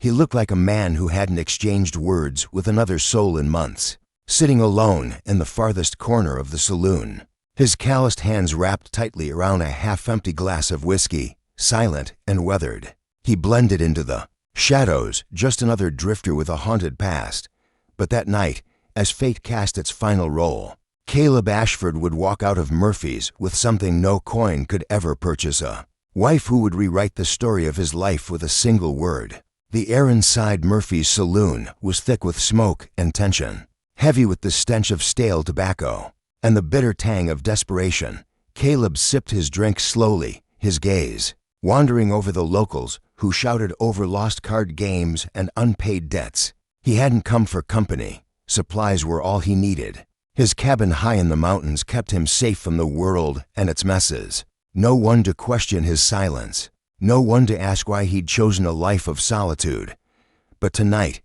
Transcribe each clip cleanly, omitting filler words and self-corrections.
He looked like a man who hadn't exchanged words with another soul in months, sitting alone in the farthest corner of the saloon, his calloused hands wrapped tightly around a half-empty glass of whiskey, silent and weathered. He blended into the shadows, just another drifter with a haunted past. But that night, as fate cast its final roll, Caleb Ashford would walk out of Murphy's with something no coin could ever purchase, a wife who would rewrite the story of his life with a single word. The air inside Murphy's saloon was thick with smoke and tension, heavy with the stench of stale tobacco and the bitter tang of desperation. Caleb sipped his drink slowly, his gaze wandering over the locals who shouted over lost card games and unpaid debts. He hadn't come for company. Supplies were all he needed. His cabin high in the mountains kept him safe from the world and its messes. No one to question his silence. No one to ask why he'd chosen a life of solitude. But tonight,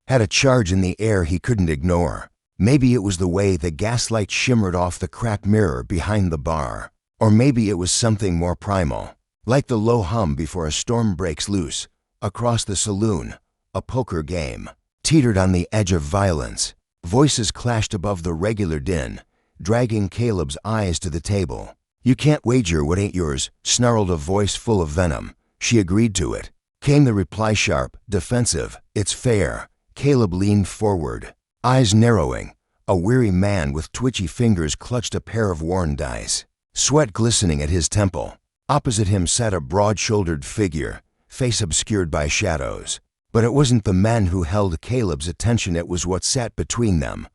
had a charge in the air he couldn't ignore. Maybe it was the way the gaslight shimmered off the cracked mirror behind the bar. Or maybe it was something more primal, like the low hum before a storm breaks loose. Across the saloon, a poker game teetered on the edge of violence. Voices clashed above the regular din, dragging Caleb's eyes to the table. "You can't wager what ain't yours," snarled a voice full of venom. She agreed to it. Came the reply, sharp, defensive. "It's fair." Caleb leaned forward, eyes narrowing. A weary man with twitchy fingers clutched a pair of worn dice, sweat glistening at his temple. Opposite him sat a broad-shouldered figure, face obscured by shadows. But it wasn't the men who held Caleb's attention, it was what sat between them.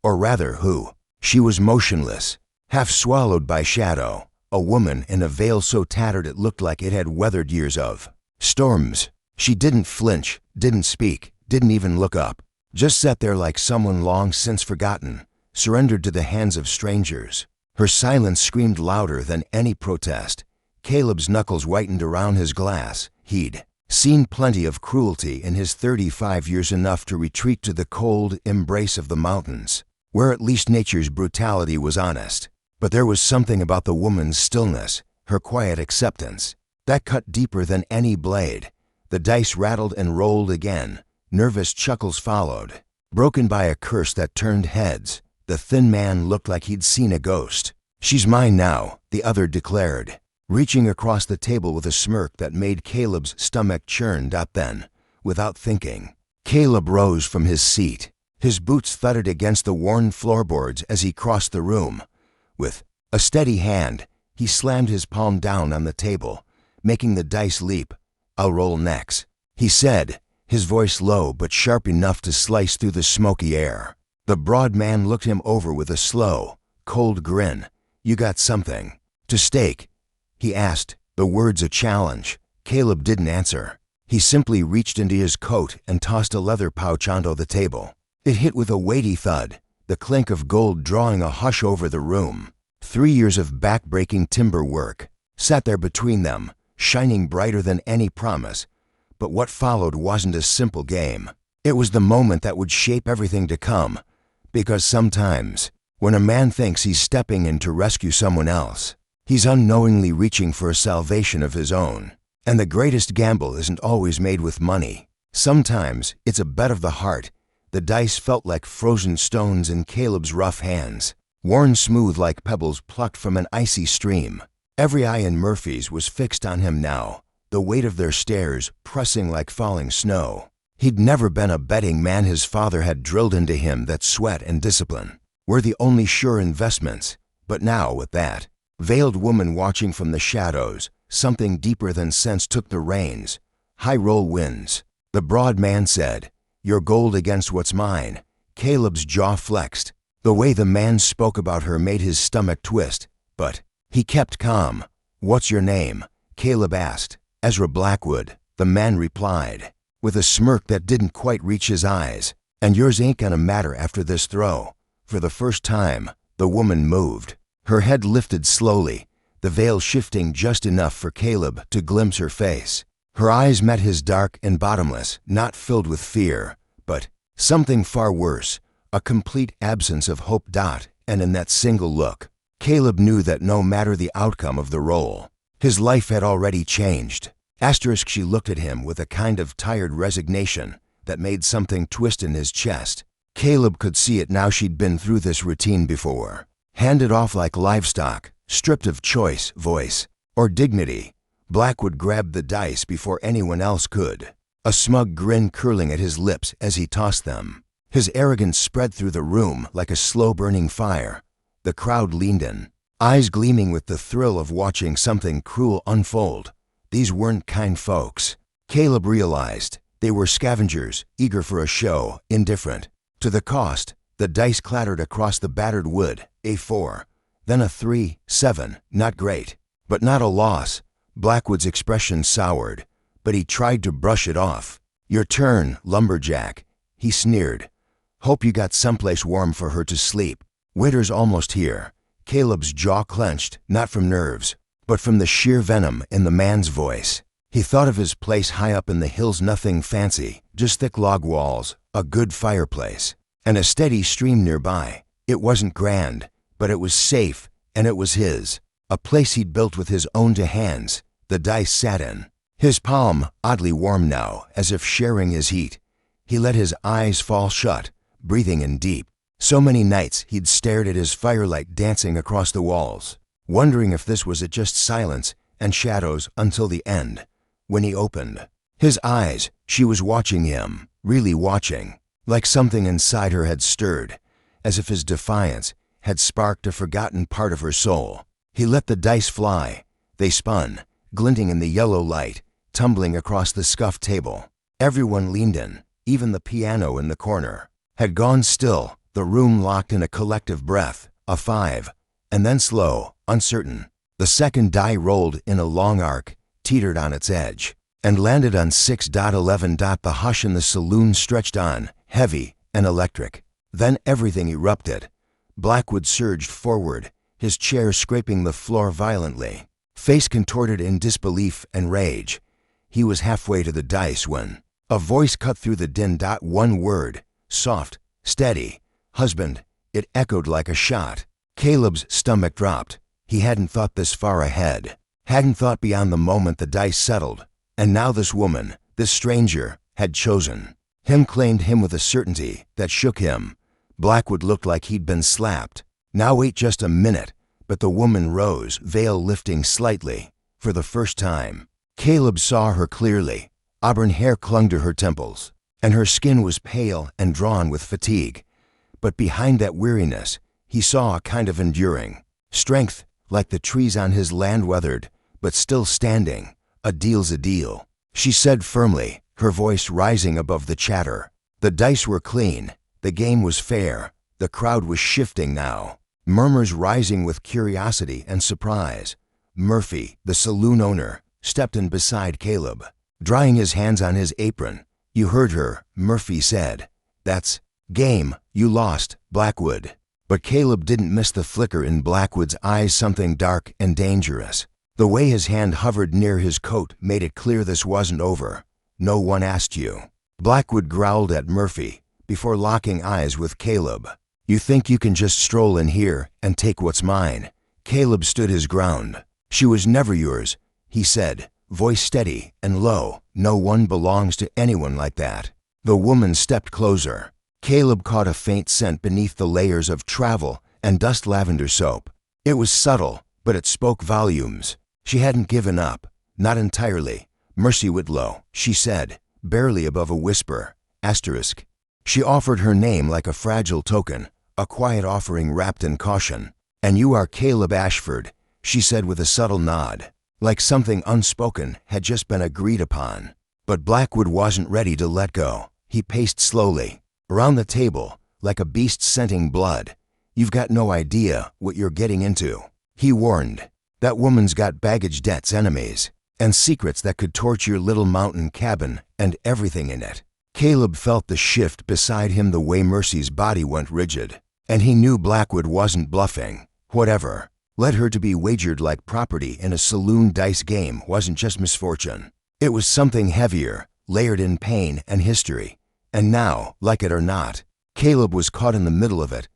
Or rather, who. She was motionless, half swallowed by shadow, a woman in a veil so tattered it looked like it had weathered years of storms. She didn't flinch, didn't speak, didn't even look up. Just sat there like someone long since forgotten, surrendered to the hands of strangers. Her silence screamed louder than any protest. Caleb's knuckles whitened around his glass. He'd seen plenty of cruelty in his 35 years, enough to retreat to the cold embrace of the mountains, where at least nature's brutality was honest. But there was something about the woman's stillness, her quiet acceptance, that cut deeper than any blade. The dice rattled and rolled again. Nervous chuckles followed, broken by a curse that turned heads. The thin man looked like he'd seen a ghost. "She's mine now," the other declared, reaching across the table with a smirk that made Caleb's stomach churn. Then, without thinking, Caleb rose from his seat. His boots thudded against the worn floorboards as he crossed the room. With a steady hand, he slammed his palm down on the table, making the dice leap. "I'll roll next," he said, his voice low but sharp enough to slice through the smoky air. The broad man looked him over with a slow, cold grin. "You got something to stake?" he asked, the words a challenge. Caleb didn't answer. He simply reached into his coat and tossed a leather pouch onto the table. It hit with a weighty thud, the clink of gold drawing a hush over the room. 3 years of back-breaking timber work sat there between them, shining brighter than any promise. But what followed wasn't a simple game. It was the moment that would shape everything to come. Because sometimes, when a man thinks he's stepping in to rescue someone else, he's unknowingly reaching for a salvation of his own. And the greatest gamble isn't always made with money. Sometimes it's a bet of the heart. The dice felt like frozen stones in Caleb's rough hands, worn smooth like pebbles plucked from an icy stream. Every eye in Murphy's was fixed on him now, the weight of their stares pressing like falling snow. He'd never been a betting man. His father had drilled into him that sweat and discipline were the only sure investments. But now, with that veiled woman watching from the shadows, something deeper than sense took the reins. "High roll wins," the broad man said. "Your gold against what's mine." Caleb's jaw flexed. The way the man spoke about her made his stomach twist, but he kept calm. "What's your name?" Caleb asked. "Ezra Blackwood," the man replied, with a smirk that didn't quite reach his eyes. "And yours ain't gonna matter after this throw." For the first time, the woman moved. Her head lifted slowly, the veil shifting just enough for Caleb to glimpse her face. Her eyes met his, dark and bottomless, not filled with fear, but something far worse, a complete absence of hope. And in that single look, Caleb knew that no matter the outcome of the roll, his life had already changed. Asterisk, she looked at him with a kind of tired resignation that made something twist in his chest. Caleb could see it now. She'd been through this routine before. Handed off like livestock, stripped of choice, voice, or dignity, Blackwood grabbed the dice before anyone else could, a smug grin curling at his lips as he tossed them. His arrogance spread through the room like a slow-burning fire. The crowd leaned in, eyes gleaming with the thrill of watching something cruel unfold. These weren't kind folks. Caleb realized they were scavengers, eager for a show, indifferent to the cost. The dice clattered across the battered wood, a 4, then a 3, 7, not great, but not a loss. Blackwood's expression soured, but he tried to brush it off. Your turn, Lumberjack, he sneered. Hope you got someplace warm for her to sleep. Winter's almost here. Caleb's jaw clenched, not from nerves, but from the sheer venom in the man's voice. He thought of his place high up in the hills, nothing fancy, just thick log walls, a good fireplace, and a steady stream nearby. It wasn't grand, but it was safe, and it was his. A place he'd built with his own 2 hands. The dice sat in his palm, oddly warm now, as if sharing his heat. He let his eyes fall shut, breathing in deep. So many nights he'd stared at his firelight dancing across the walls, wondering if this was just silence and shadows until the end. When he opened his eyes, she was watching him, really watching, like something inside her had stirred, as if his defiance had sparked a forgotten part of her soul. He let the dice fly. They spun, glinting in the yellow light, tumbling across the scuffed table. Everyone leaned in, even the piano in the corner had gone still, the room locked in a collective breath. A 5, and then slow, uncertain. The second die rolled in a long arc, teetered on its edge, and landed on 6.11. The hush in the saloon stretched on, heavy and electric. Then everything erupted. Blackwood surged forward, his chair scraping the floor violently, face contorted in disbelief and rage. He was halfway to the dice when a voice cut through the din. One word, soft, steady. Husband. It echoed like a shot. Caleb's stomach dropped. He hadn't thought this far ahead, hadn't thought beyond the moment the dice settled. And now this woman, this stranger, had chosen him, claimed him with a certainty that shook him. Blackwood looked like he'd been slapped. Now wait just a minute. But the woman rose, veil lifting slightly. For the first time, Caleb saw her clearly. Auburn hair clung to her temples, and her skin was pale and drawn with fatigue. But behind that weariness, he saw a kind of enduring strength, like the trees on his land, weathered, but still standing. A deal's a deal, she said firmly, her voice rising above the chatter. The dice were clean. The game was fair. The crowd was shifting now, murmurs rising with curiosity and surprise. Murphy, the saloon owner, stepped in beside Caleb, drying his hands on his apron. You heard her, Murphy said. That's game. You lost, Blackwood. But Caleb didn't miss the flicker in Blackwood's eyes, something dark and dangerous. The way his hand hovered near his coat made it clear this wasn't over. No one asked you. Blackwood growled at Murphy before locking eyes with Caleb. You think you can just stroll in here and take what's mine? Caleb stood his ground. She was never yours, he said, voice steady and low. No one belongs to anyone like that. The woman stepped closer. Caleb caught a faint scent beneath the layers of travel and dust, lavender soap. It was subtle, but it spoke volumes. She hadn't given up, not entirely. Mercy Whitlow, she said, barely above a whisper. Asterisk. She offered her name like a fragile token, a quiet offering wrapped in caution. And you are Caleb Ashford, she said with a subtle nod, like something unspoken had just been agreed upon. But Blackwood wasn't ready to let go. He paced slowly around the table, like a beast scenting blood. You've got no idea what you're getting into, he warned. That woman's got baggage, debts, enemies, and secrets that could torch your little mountain cabin and everything in it. Caleb felt the shift beside him, the way Mercy's body went rigid, and he knew Blackwood wasn't bluffing. Whatever led her to be wagered like property in a saloon dice game wasn't just misfortune. It was something heavier, layered in pain and history. And now, like it or not, Caleb was caught in the middle of it.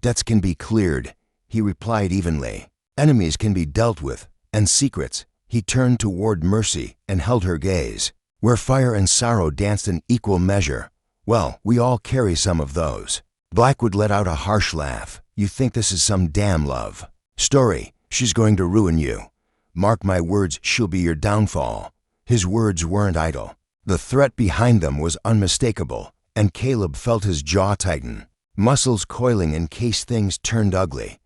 Debts can be cleared, he replied evenly. Enemies can be dealt with, and secrets, He turned toward Mercy and held her gaze. Where fire and sorrow danced in equal measure. Well, we all carry some of those. Blackwood let out a harsh laugh. You think this is some damn love story. She's going to ruin you. Mark my words, she'll be your downfall. His words weren't idle. The threat behind them was unmistakable, and Caleb felt his jaw tighten, muscles coiling in case things turned ugly.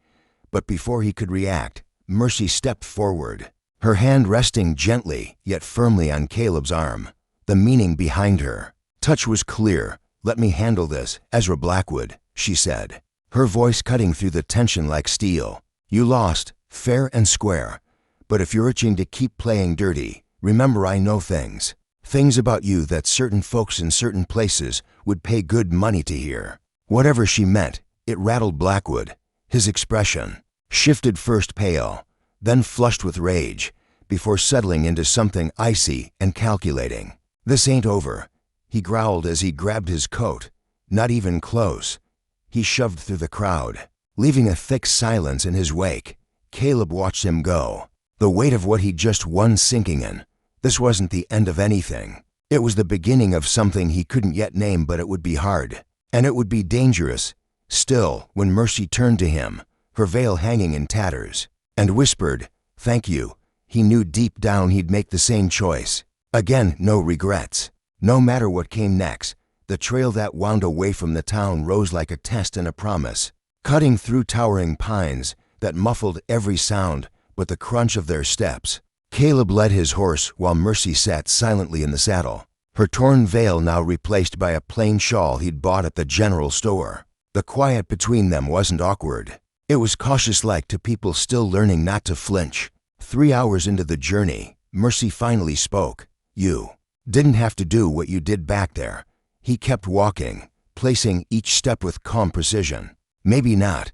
But before he could react, Mercy stepped forward, her hand resting gently yet firmly on Caleb's arm. The meaning behind her touch was clear. Let me handle this, Ezra Blackwood, she said, her voice cutting through the tension like steel. You lost, fair and square. But if you're itching to keep playing dirty, remember I know things about you that certain folks in certain places would pay good money to hear. Whatever she meant, it rattled Blackwood. His expression shifted, first pale, then flushed with rage, before settling into something icy and calculating. This ain't over, he growled as he grabbed his coat. Not even close. He shoved through the crowd, leaving a thick silence in his wake. Caleb watched him go, the weight of what he'd just won sinking in. This wasn't the end of anything. It was the beginning of something he couldn't yet name, but it would be hard, and it would be dangerous. Still, when Mercy turned to him, her veil hanging in tatters, and whispered, "Thank you," he knew deep down he'd make the same choice. Again, no regrets. No matter what came next, the trail that wound away from the town rose like a test and a promise, cutting through towering pines that muffled every sound but the crunch of their steps. Caleb led his horse while Mercy sat silently in the saddle, her torn veil now replaced by a plain shawl he'd bought at the general store. The quiet between them wasn't awkward. It was cautious-like to people still learning not to flinch. 3 hours into the journey, Mercy finally spoke. You didn't have to do what you did back there. He kept walking, placing each step with calm precision. Maybe not,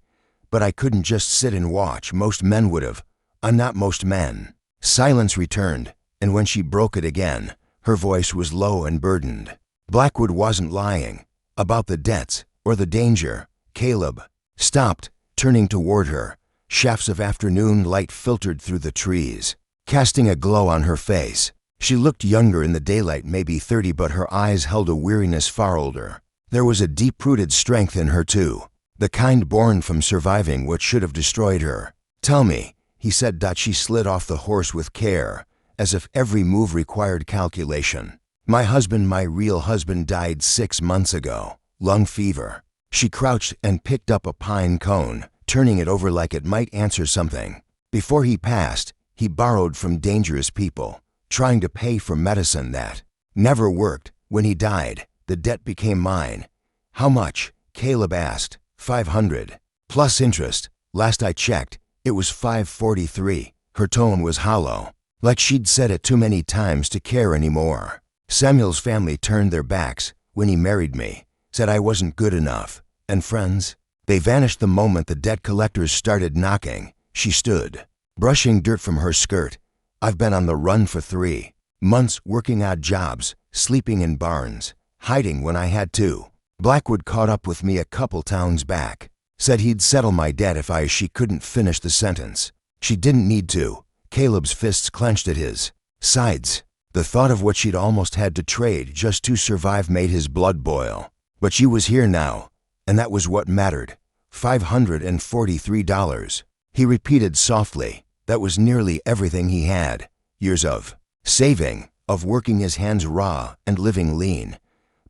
but I couldn't just sit and watch. Most men would have. I'm not most men. Silence returned, and when she broke it again, her voice was low and burdened. Blackwood wasn't lying about the debts or the danger. Caleb stopped, turning toward her. Shafts of afternoon light filtered through the trees, casting a glow on her face. She looked younger in the daylight, maybe 30, but her eyes held a weariness far older. There was a deep-rooted strength in her, too, the kind born from surviving what should have destroyed her. Tell me, he said. She slid off the horse with care, as if every move required calculation. My husband, my real husband, died 6 months ago. Lung fever. She crouched and picked up a pine cone, turning it over like it might answer something. Before he passed, he borrowed from dangerous people, trying to pay for medicine that never worked. When he died, the debt became mine. How much? Caleb asked. 500. Plus interest. Last I checked, it was 543. Her tone was hollow, like she'd said it too many times to care anymore. Samuel's family turned their backs when he married me, said I wasn't good enough. And friends? They vanished the moment the debt collectors started knocking. She stood, brushing dirt from her skirt. I've been on the run for 3 months, working odd jobs, sleeping in barns, hiding when I had to. Blackwood caught up with me a couple towns back, said he'd settle my debt if she couldn't finish the sentence. She didn't need to. Caleb's fists clenched at his sides. The thought of what she'd almost had to trade just to survive made his blood boil. But she was here now, and that was what mattered. $543. He repeated softly. That was nearly everything he had. Years of saving, of working his hands raw and living lean.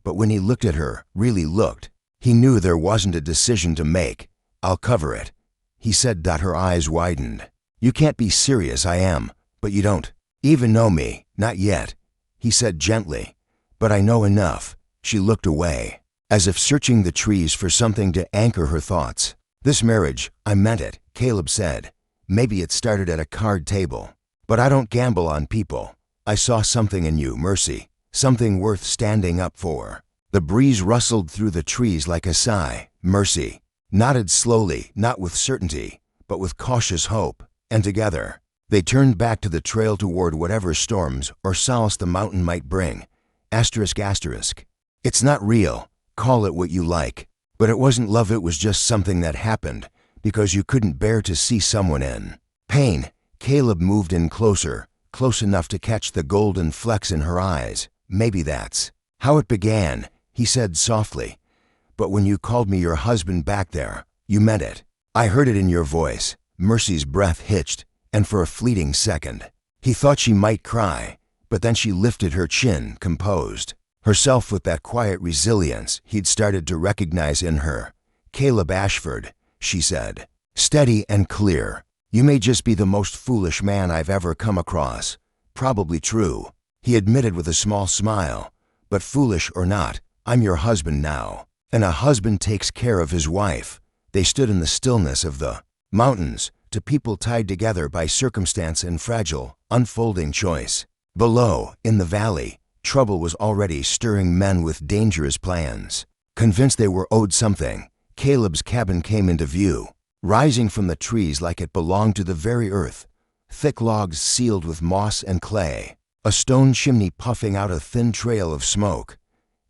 But when he looked at her, really looked, he knew there wasn't a decision to make. I'll cover it, he said. Her eyes widened. You can't be serious. I am, but you don't even know me. Not yet, he said gently. But I know enough. She looked away, as if searching the trees for something to anchor her thoughts. This marriage, I meant it, Caleb said. Maybe it started at a card table, but I don't gamble on people. I saw something in you, Mercy, something worth standing up for. The breeze rustled through the trees like a sigh. Mercy nodded slowly, not with certainty, but with cautious hope, and together they turned back to the trail toward whatever storms or solace the mountain might bring. Asterisk, asterisk. It's not real, call it what you like, but it wasn't love. It was just something that happened because you couldn't bear to see someone in pain. Caleb moved in closer, close enough to catch the golden flecks in her eyes. Maybe that's how it began, he said softly. But when you called me your husband back there, you meant it. I heard it in your voice. Mercy's breath hitched, and for a fleeting second, he thought she might cry, but then she lifted her chin, composed herself with that quiet resilience he'd started to recognize in her. Caleb Ashford, she said, steady and clear. You may just be the most foolish man I've ever come across. Probably true, he admitted with a small smile. But foolish or not, I'm your husband now. And a husband takes care of his wife. They stood in the stillness of the mountains, to people tied together by circumstance and fragile, unfolding choice. Below, in the valley, trouble was already stirring men with dangerous plans. Convinced they were owed something, Caleb's cabin came into view, rising from the trees like it belonged to the very earth. Thick logs sealed with moss and clay, a stone chimney puffing out a thin trail of smoke.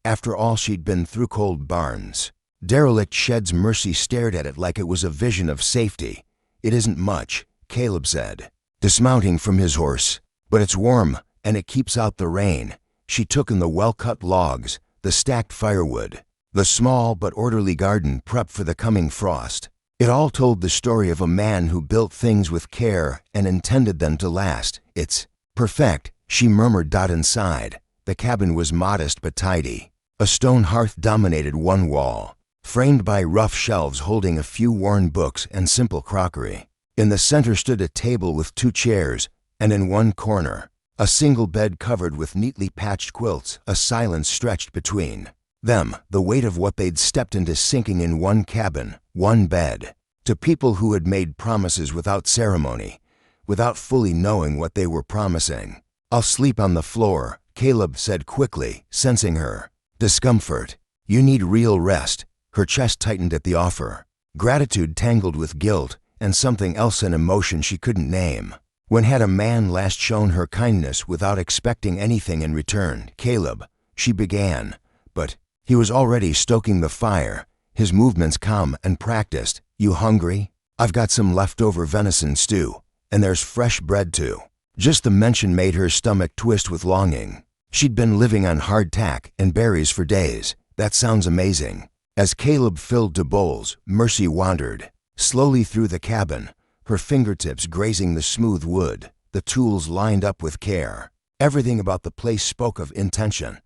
After all she'd been through, cold barns, derelict sheds. Mercy stared at it like it was a vision of safety. It isn't much, Caleb said, dismounting from his horse, but it's warm, and it keeps out the rain. She took in the well-cut logs, the stacked firewood, the small but orderly garden prepped for the coming frost. It all told the story of a man who built things with care and intended them to last. It's perfect, she murmured. Inside, the cabin was modest but tidy. A stone hearth dominated one wall, framed by rough shelves holding a few worn books and simple crockery. In the center stood a table with 2 chairs, and in one corner, a single bed covered with neatly patched quilts. A silence stretched between them, the weight of what they'd stepped into sinking in one cabin, one bed. To people who had made promises without ceremony, without fully knowing what they were promising. I'll sleep on the floor, Caleb said quickly, sensing her discomfort. You need real rest. Her chest tightened at the offer. Gratitude tangled with guilt, and something else, an emotion she couldn't name. When had a man last shown her kindness without expecting anything in return? Caleb, she began, but he was already stoking the fire, his movements calm and practiced. You hungry? I've got some leftover venison stew, and there's fresh bread too. Just the mention made her stomach twist with longing. She'd been living on hardtack and berries for days. That sounds amazing. As Caleb filled 2 bowls, Mercy wandered slowly through the cabin, her fingertips grazing the smooth wood, the tools lined up with care. Everything about the place spoke of intention,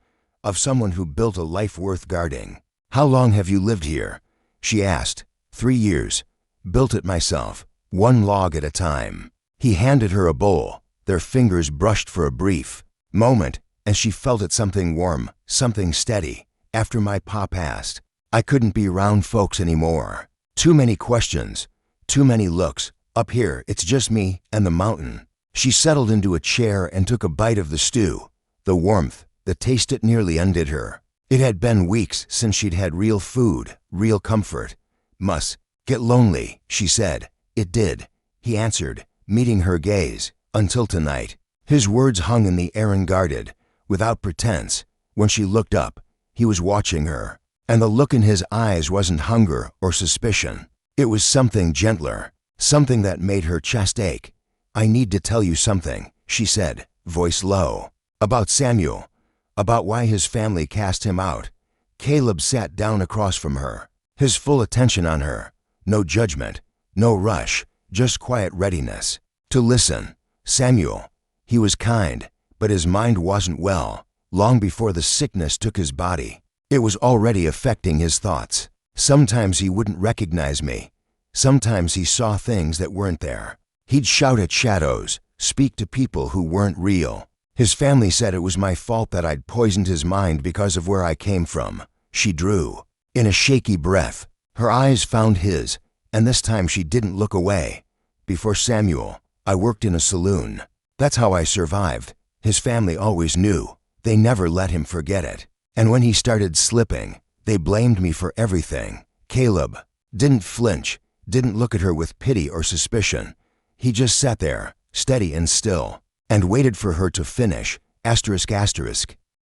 of someone who built a life worth guarding. How long have you lived here? She asked. 3 years. Built it myself, one log at a time. He handed her a bowl. Their fingers brushed for a brief moment, and she felt it, something warm, something steady. After my pa passed, I couldn't be around folks anymore. Too many questions, too many looks. Up here, it's just me and the mountain. She settled into a chair and took a bite of the stew. The warmth, the taste, it nearly undid her. It had been weeks since she'd had real food, real comfort. Must get lonely, she said. It did, he answered, meeting her gaze. Until tonight. His words hung in the air unguarded, without pretense. When she looked up, he was watching her, and the look in his eyes wasn't hunger or suspicion. It was something gentler, something that made her chest ache. I need to tell you something, she said, voice low. About Samuel. About why his family cast him out. Caleb sat down across from her, his full attention on her. No judgment, no rush, just quiet readiness to listen. Samuel. He was kind, but his mind wasn't well. Long before the sickness took his body, it was already affecting his thoughts. Sometimes he wouldn't recognize me. Sometimes he saw things that weren't there. He'd shout at shadows, speak to people who weren't real. His family said it was my fault that I'd poisoned his mind because of where I came from. She drew in a shaky breath. Her eyes found his, and this time she didn't look away. Before Samuel, I worked in a saloon. That's how I survived. His family always knew. They never let him forget it. And when he started slipping, they blamed me for everything. Caleb didn't flinch, didn't look at her with pity or suspicion. He just sat there, steady and still, and waited for her to finish. ***.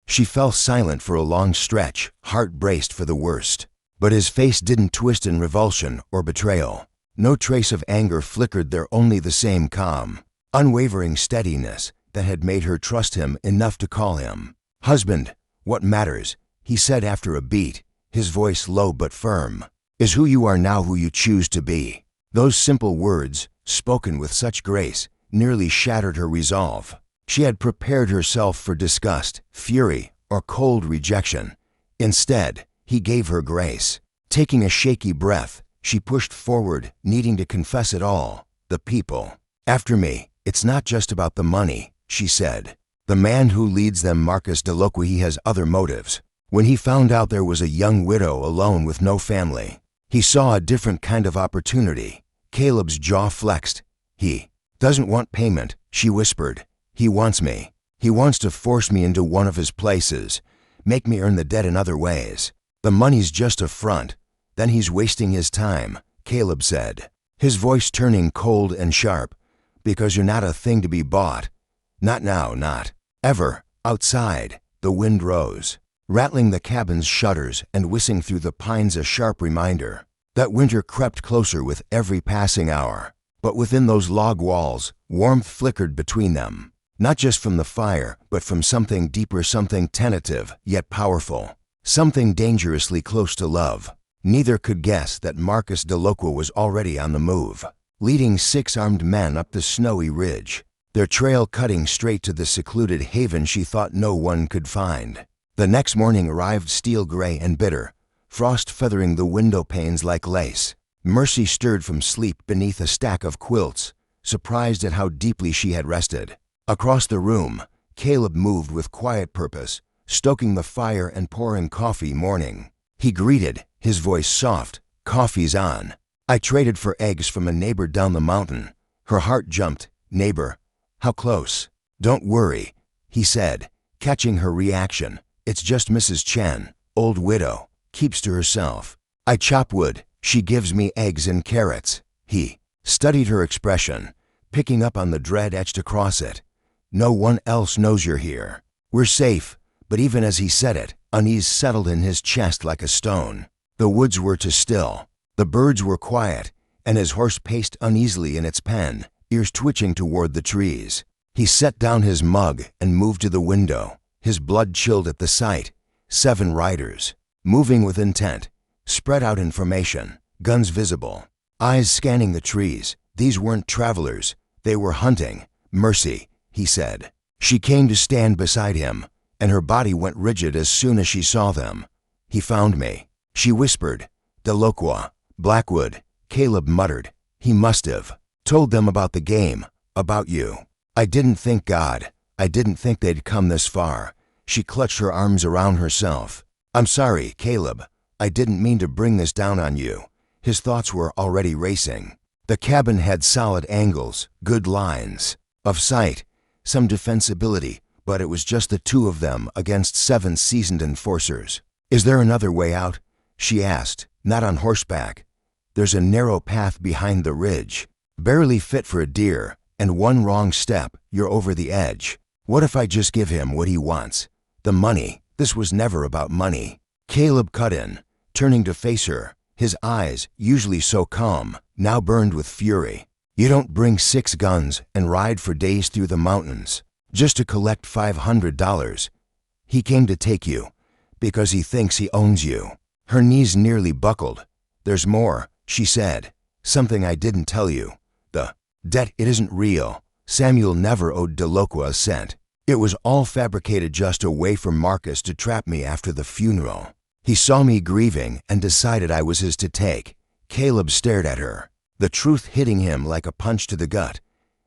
She fell silent for a long stretch, heart braced for the worst. But his face didn't twist in revulsion or betrayal. No trace of anger flickered there, only the same calm, unwavering steadiness that had made her trust him enough to call him husband. What matters, he said after a beat, his voice low but firm, is who you are now, who you choose to be. Those simple words, spoken with such grace, nearly shattered her resolve. She had prepared herself for disgust, fury, or cold rejection. Instead, he gave her grace. Taking a shaky breath, she pushed forward, needing to confess it all. The people. After me, it's not just about the money, she said. The man who leads them, Marcus Deloqui, has other motives. When he found out there was a young widow alone with no family, he saw a different kind of opportunity. Caleb's jaw flexed. He doesn't want payment, she whispered. He wants me. He wants to force me into one of his places, make me earn the debt in other ways. The money's just a front. Then he's wasting his time, Caleb said, his voice turning cold and sharp. Because you're not a thing to be bought. Not now, not ever. Outside, the wind rose, rattling the cabin's shutters and whistling through the pines, a sharp reminder that winter crept closer with every passing hour. But within those log walls, warmth flickered between them, not just from the fire, but from something deeper, something tentative yet powerful, something dangerously close to love. Neither could guess that Marcus Deloqui was already on the move, leading 6 armed men up the snowy ridge, their trail cutting straight to the secluded haven she thought no one could find. The next morning arrived, steel gray and bitter, frost feathering the window panes like lace. Mercy stirred from sleep beneath a stack of quilts, surprised at how deeply she had rested. Across the room, Caleb moved with quiet purpose, stoking the fire and pouring coffee. Morning. He greeted, his voice soft. Coffee's on. I traded for eggs from a neighbor down the mountain. Her heart jumped. Neighbor? How close? Don't worry, he said, catching her reaction. It's just Mrs. Chen, old widow, keeps to herself. I chop wood, she gives me eggs and carrots. He studied her expression, picking up on the dread etched across it. No one else knows you're here. We're safe. But even as he said it, unease settled in his chest like a stone. The woods were too still. The birds were quiet, and his horse paced uneasily in its pen, ears twitching toward the trees. He set down his mug and moved to the window, his blood chilled at the sight. 7 riders, moving with intent, spread out in formation, guns visible, eyes scanning the trees. These weren't travelers, they were hunting. Mercy, he said. She came to stand beside him, and her body went rigid as soon as she saw them. He found me, she whispered. Deloqui, Blackwood, Caleb muttered. He must have told them about the game, about you. I didn't think, God, I didn't think they'd come this far. She clutched her arms around herself. I'm sorry, Caleb. I didn't mean to bring this down on you. His thoughts were already racing. The cabin had solid angles, good lines of sight, some defensibility, but it was just the 2 of them against 7 seasoned enforcers. Is there another way out? She asked. Not on horseback. There's a narrow path behind the ridge, barely fit for a deer, and one wrong step, you're over the edge. What if I just give him what he wants? The money. This was never about money. Caleb cut in, turning to face her. His eyes, usually so calm, now burned with fury. You don't bring 6 guns and ride for days through the mountains just to collect $500. He came to take you because he thinks he owns you. Her knees nearly buckled. There's more, she said. Something I didn't tell you. The debt, it isn't real. Samuel never owed Deloqui a cent. It was all fabricated just a way for Marcus to trap me after the funeral. He saw me grieving and decided I was his to take. Caleb stared at her, the truth hitting him like a punch to the gut.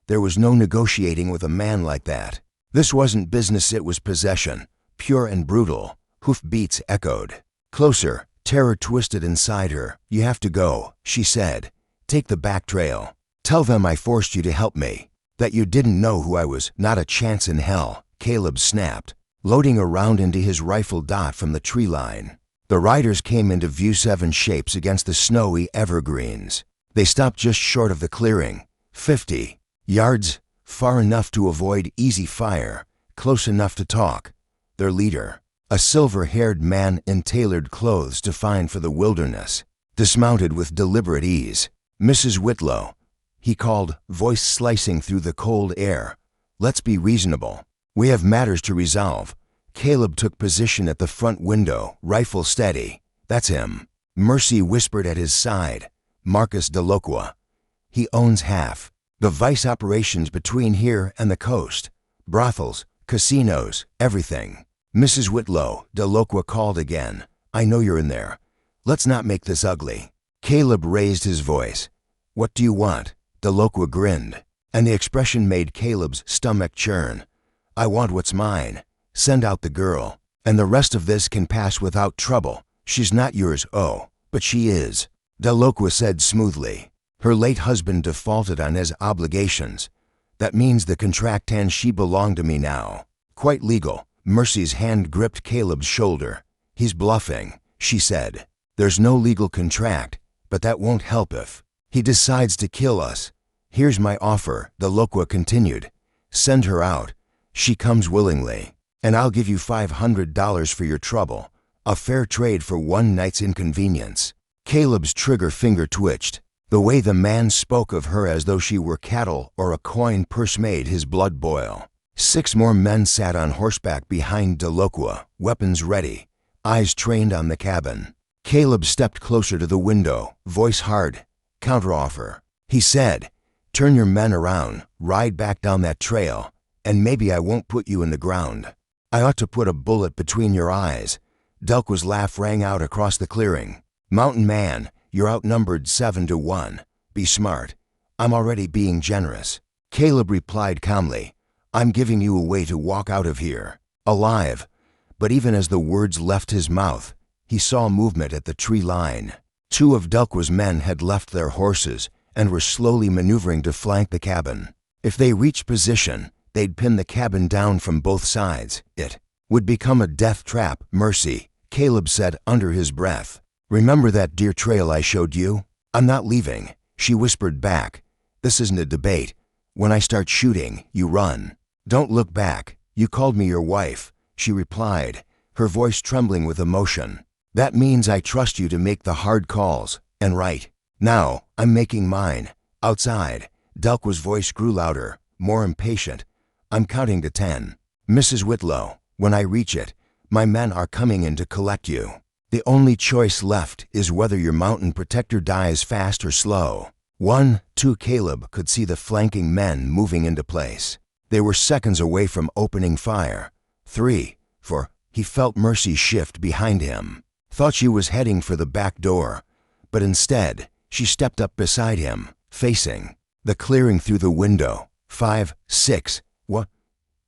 There was no negotiating with a man like that. This wasn't business, it was possession, pure and brutal. Hoofbeats echoed. Closer, terror twisted inside her. You have to go, she said. Take the back trail. Tell them I forced you to help me, that you didn't know who I was. Not a chance in hell, Caleb snapped, loading a round into his rifle dot from the tree line. The riders came into view, 7 shapes against the snowy evergreens. They stopped just short of the clearing, 50 yards, far enough to avoid easy fire, close enough to talk. Their leader, a silver-haired man in tailored clothes defined for the wilderness, dismounted with deliberate ease. Mrs. Whitlow, he called, voice slicing through the cold air. Let's be reasonable. We have matters to resolve. Caleb took position at the front window, rifle steady. That's him. Mercy whispered at his side. Marcus Delocqua. He owns half. The vice operations between here and the coast. Brothels, casinos, everything. Mrs. Whitlow, Delocqua called again. I know you're in there. Let's not make this ugly. Caleb raised his voice. What do you want? Delocqua grinned, and the expression made Caleb's stomach churn. I want what's mine. Send out the girl, and the rest of this can pass without trouble. She's not yours, but she is, Delocqua said smoothly. Her late husband defaulted on his obligations. That means the contract and she belong to me now. Quite legal. Mercy's hand gripped Caleb's shoulder. He's bluffing, she said. There's no legal contract, but that won't help if he decides to kill us. Here's my offer, Delocqua continued. Send her out. She comes willingly, and I'll give you $500 for your trouble. A fair trade for one night's inconvenience. Caleb's trigger finger twitched. The way the man spoke of her as though she were cattle or a coin purse made his blood boil. 6 more men sat on horseback behind Delocqua, weapons ready, eyes trained on the cabin. Caleb stepped closer to the window, voice hard. Counteroffer. He said, turn your men around, ride back down that trail, and maybe I won't put you in the ground. I ought to put a bullet between your eyes. Delqua's laugh rang out across the clearing. Mountain man, you're outnumbered 7 to 1. Be smart. I'm already being generous. Caleb replied calmly, I'm giving you a way to walk out of here, alive. But even as the words left his mouth, he saw movement at the tree line. 2 of Delqua's men had left their horses and were slowly maneuvering to flank the cabin. If they reached position, they'd pin the cabin down from both sides. It would become a death trap. Mercy, Caleb said under his breath. Remember that deer trail I showed you? I'm not leaving, she whispered back. This isn't a debate. When I start shooting, you run. Don't look back. You called me your wife, she replied, her voice trembling with emotion. That means I trust you to make the hard calls, and right now, I'm making mine. Outside, Delqua's voice grew louder, more impatient. I'm counting to 10. Mrs. Whitlow, when I reach it, my men are coming in to collect you. The only choice left is whether your mountain protector dies fast or slow. 1, 2. Caleb could see the flanking men moving into place. They were seconds away from opening fire. 3, 4. He felt Mercy shift behind him. Thought she was heading for the back door, but instead, she stepped up beside him, facing the clearing through the window. 5, 6. What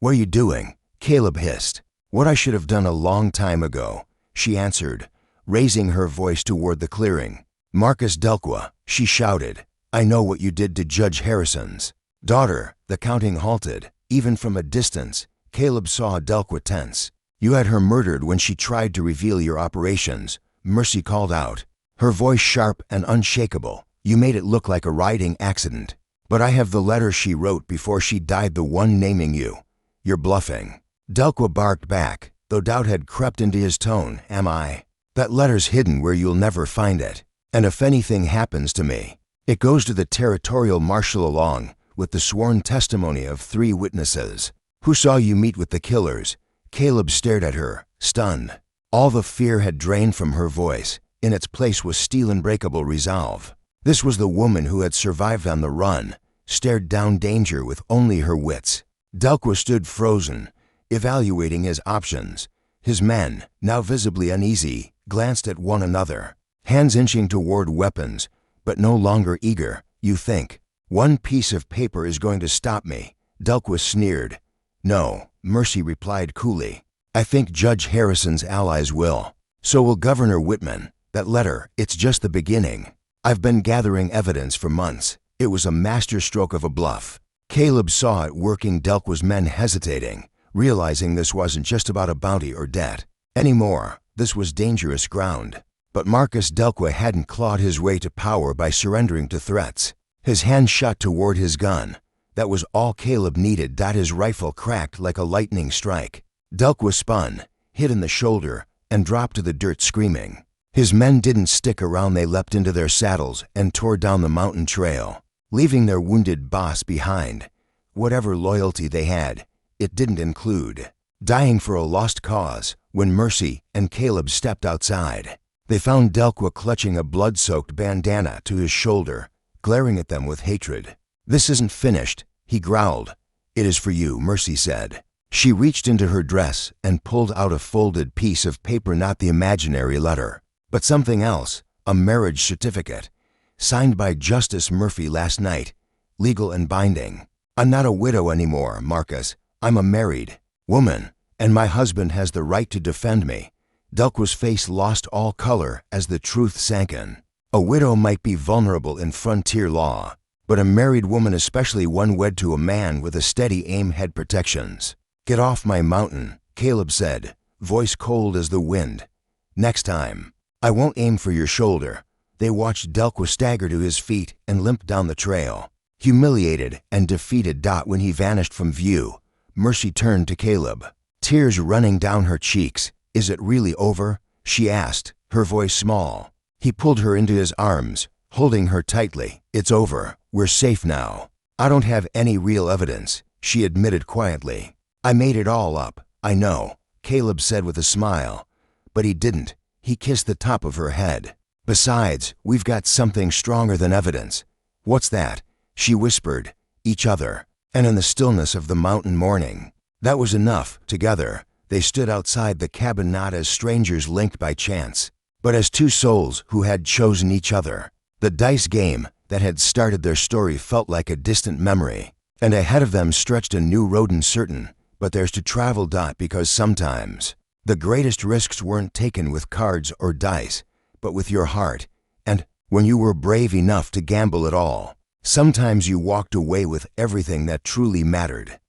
are you doing? Caleb hissed. What I should have done a long time ago, she answered, raising her voice toward the clearing. Marcus Delqua, she shouted. I know what you did to Judge Harrison's daughter. The counting halted. Even from a distance, Caleb saw Delqua tense. You had her murdered when she tried to reveal your operations, Mercy called out, her voice sharp and unshakable. You made it look like a riding accident. But I have the letter she wrote before she died, the one naming you. You're bluffing. Delqua barked back, though doubt had crept into his tone. Am I? That letter's hidden where you'll never find it. And if anything happens to me, it goes to the territorial marshal along with the sworn testimony of 3 witnesses. Who saw you meet with the killers? Caleb stared at her, stunned. All the fear had drained from her voice. In its place was steel unbreakable resolve. This was the woman who had survived on the run, stared down danger with only her wits. Delqua stood frozen, evaluating his options. His men, now visibly uneasy, glanced at one another, hands inching toward weapons, but no longer eager. You think, 1 piece of paper is going to stop me? Delqua sneered. No, Mercy replied coolly. I think Judge Harrison's allies will. So will Governor Whitman. That letter, it's just the beginning. I've been gathering evidence for months. It was a masterstroke of a bluff. Caleb saw it working. Delqua's men hesitating, realizing this wasn't just about a bounty or debt anymore. This was dangerous ground. But Marcus Delqua hadn't clawed his way to power by surrendering to threats. His hand shot toward his gun. That was all Caleb needed. His rifle cracked like a lightning strike. Delqua spun, hit in the shoulder, and dropped to the dirt screaming. His men didn't stick around. They leapt into their saddles and tore down the mountain trail, leaving their wounded boss behind. whatever loyalty they had, it didn't include dying for a lost cause. When Mercy and Caleb stepped outside, they found Delqua clutching a blood-soaked bandana to his shoulder, glaring at them with hatred. "This isn't finished," he growled. "It is for you," Mercy said. She reached into her dress and pulled out a folded piece of paper, not the imaginary letter, but something else, a marriage certificate, signed by Justice Murphy last night, legal and binding. "I'm not a widow anymore, Marcus. I'm a married woman, and my husband has the right to defend me." Delqua's face lost all color as the truth sank in. A widow might be vulnerable in frontier law, but a married woman, especially one wed to a man with a steady aim, had protections. "Get off my mountain," Caleb said, voice cold as the wind. "Next time, I won't aim for your shoulder." They watched Delqua stagger to his feet and limp down the trail. Humiliated and defeated. When he vanished from view, Mercy turned to Caleb, tears running down her cheeks. "Is it really over?" she asked, her voice small. He pulled her into his arms, holding her tightly. "It's over. We're safe now." "I don't have any real evidence," she admitted quietly. "I made it all up." "I know," Caleb said with a smile. But he didn't. He kissed the top of her head. "Besides, we've got something stronger than evidence." "What's that?" she whispered. "Each other." And in the stillness of the mountain morning, that was enough. Together, they stood outside the cabin, not as strangers linked by chance, but as two souls who had chosen each other. The dice game that had started their story felt like a distant memory, and ahead of them stretched a new road, uncertain, but theirs to travel. Because sometimes the greatest risks weren't taken with cards or dice, but with your heart, and when you were brave enough to gamble it all, sometimes you walked away with everything that truly mattered.